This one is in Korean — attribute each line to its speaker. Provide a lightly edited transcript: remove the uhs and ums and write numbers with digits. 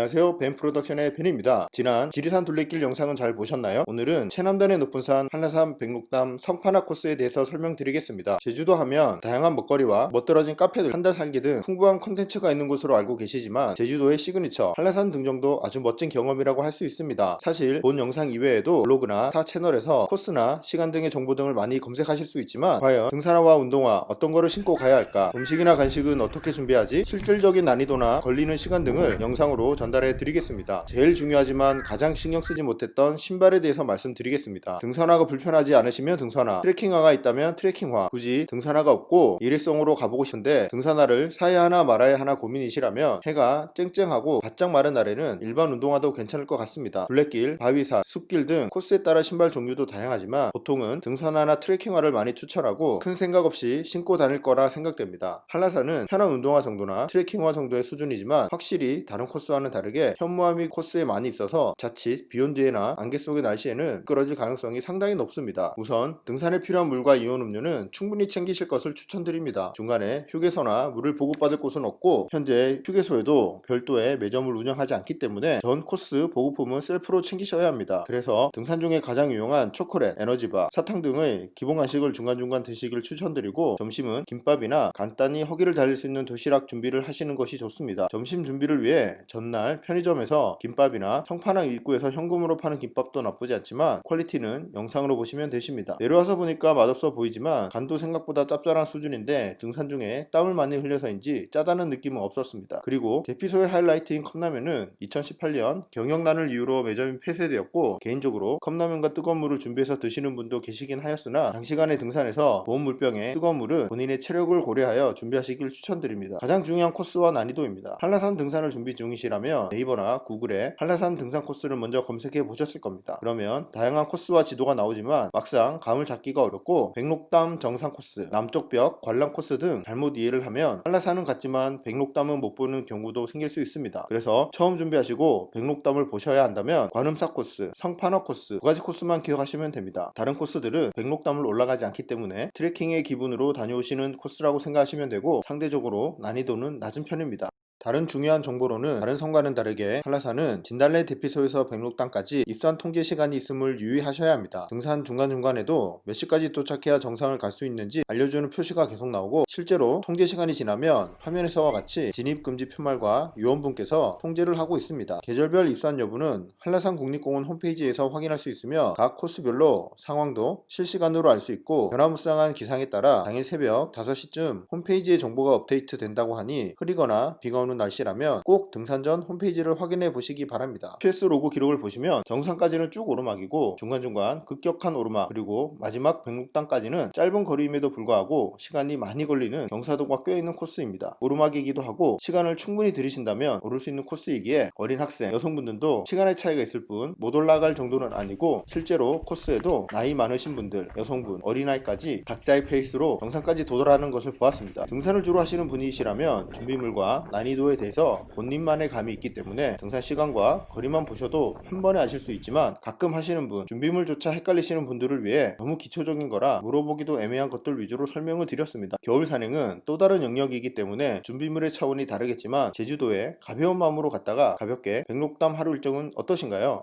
Speaker 1: 안녕하세요, 벤 프로덕션의 벤입니다. 지난 지리산 둘레길 영상은 잘 보셨나요? 오늘은 최남단의 높은 산 한라산 백록담 성판악 코스에 대해서 설명드리겠습니다. 제주도 하면 다양한 먹거리와 멋들어진 카페들, 한 달 살기 등 풍부한 콘텐츠가 있는 곳으로 알고 계시지만 제주도의 시그니처 한라산 등정도 아주 멋진 경험이라고 할 수 있습니다. 사실 본 영상 이외에도 블로그나 타 채널에서 코스나 시간 등의 정보 등을 많이 검색하실 수 있지만 과연 등산화와 운동화 어떤 거를 신고 가야 할까, 음식이나 간식은 어떻게 준비하지, 실질적인 난이도나 걸리는 시간 등을 영상으로 전달해 드리겠습니다. 제일 중요하지만 가장 신경 쓰지 못했던 신발에 대해서 말씀드리겠습니다. 등산화가 불편하지 않으시면 등산화, 트레킹화가 있다면 트레킹화, 굳이 등산화가 없고 일회성으로 가보고 싶은데 등산화를 사야 하나 말아야 하나 고민이시라면 해가 쨍쨍하고 바짝 마른 날에는 일반 운동화도 괜찮을 것 같습니다. 둘레길, 바위산, 숲길 등 코스에 따라 신발 종류도 다양하지만 보통은 등산화나 트레킹화를 많이 추천하고 큰 생각 없이 신고 다닐 거라 생각됩니다. 한라산은 편한 운동화 정도나 트레킹화 정도의 수준이지만 확실히 다른 코스와는 다르게 현무암이 코스에 많이 있어서 자칫 비온 뒤에나 안개 속의 날씨에는 미끄러질 가능성이 상당히 높습니다. 우선 등산에 필요한 물과 이온 음료는 충분히 챙기실 것을 추천드립니다. 중간에 휴게소나 물을 보급받을 곳은 없고 현재 휴게소에도 별도의 매점을 운영하지 않기 때문에 전 코스 보급품은 셀프로 챙기셔야 합니다. 그래서 등산 중에 가장 유용한 초콜릿, 에너지바, 사탕 등의 기본 간식을 중간중간 드시길 추천드리고 점심은 김밥이나 간단히 허기를 달릴 수 있는 도시락 준비를 하시는 것이 좋습니다. 점심 준비를 위해 전날 편의점에서 김밥이나 성판악 입구에서 현금으로 파는 김밥도 나쁘지 않지만 퀄리티는 영상으로 보시면 되십니다. 내려와서 보니까 맛없어 보이지만 간도 생각보다 짭짤한 수준인데 등산 중에 땀을 많이 흘려서인지 짜다는 느낌은 없었습니다. 그리고 대피소의 하이라이트인 컵라면은 2018년 경영난을 이유로 매점이 폐쇄되었고 개인적으로 컵라면과 뜨거운 물을 준비해서 드시는 분도 계시긴 하였으나 장시간의 등산에서 보온 물병에 뜨거운 물은 본인의 체력을 고려하여 준비하시길 추천드립니다. 가장 중요한 코스와 난이도입니다. 한라산 등산을 준비 중이시라면 네이버나 구글에 한라산 등산 코스를 먼저 검색해 보셨을 겁니다. 그러면 다양한 코스와 지도가 나오지만 막상 감을 잡기가 어렵고 백록담 정상 코스, 남쪽 벽, 관람 코스 등 잘못 이해를 하면 한라산은 같지만 백록담은 못 보는 경우도 생길 수 있습니다. 그래서 처음 준비하시고 백록담을 보셔야 한다면 관음사 코스, 성판악 코스 두 가지 코스만 기억하시면 됩니다. 다른 코스들은 백록담을 올라가지 않기 때문에 트레킹의 기분으로 다녀오시는 코스라고 생각하시면 되고 상대적으로 난이도는 낮은 편입니다. 다른 중요한 정보로는 다른 성과는 다르게 한라산은 진달래 대피소에서 백록담까지 입산 통제 시간이 있음을 유의하셔야 합니다. 등산 중간중간에도 몇 시까지 도착해야 정상을 갈 수 있는지 알려주는 표시가 계속 나오고 실제로 통제 시간이 지나면 화면에서와 같이 진입금지 표말과 요원분께서 통제를 하고 있습니다. 계절별 입산 여부는 한라산 국립공원 홈페이지에서 확인할 수 있으며 각 코스별로 상황도 실시간으로 알 수 있고 변화무쌍한 기상에 따라 당일 새벽 5시쯤 홈페이지에 정보가 업데이트 된다고 하니 흐리거나 비가 오는 날씨라면 꼭 등산 전 홈페이지를 확인해 보시기 바랍니다. PS 로그 기록을 보시면 정상까지는 쭉 오르막이고 중간중간 급격한 오르막 그리고 마지막 백록담까지는 짧은 거리임에도 불구하고 시간이 많이 걸리는 경사도가 껴있는 코스입니다. 오르막이기도 하고 시간을 충분히 들이신다면 오를 수 있는 코스이기에 어린 학생, 여성분들도 시간의 차이가 있을 뿐 못 올라갈 정도는 아니고 실제로 코스에도 나이 많으신 분들, 여성분, 어린아이까지 각자의 페이스로 정상까지 도달하는 것을 보았습니다. 등산을 주로 하시는 분이시라면 준비물과 난이도에 대해서 본인만의 감이 있기 때문에 등산 시간과 거리만 보셔도 한 번에 아실 수 있지만 가끔 하시는 분, 준비물조차 헷갈리시는 분들을 위해 너무 기초적인 거라 물어보기도 애매한 것들 위주로 설명을 드렸습니다. 겨울 산행은 또 다른 영역이기 때문에 준비물의 차원이 다르겠지만 제주도에 가벼운 마음으로 갔다가 가볍게 백록담 하루 일정은 어떠신가요?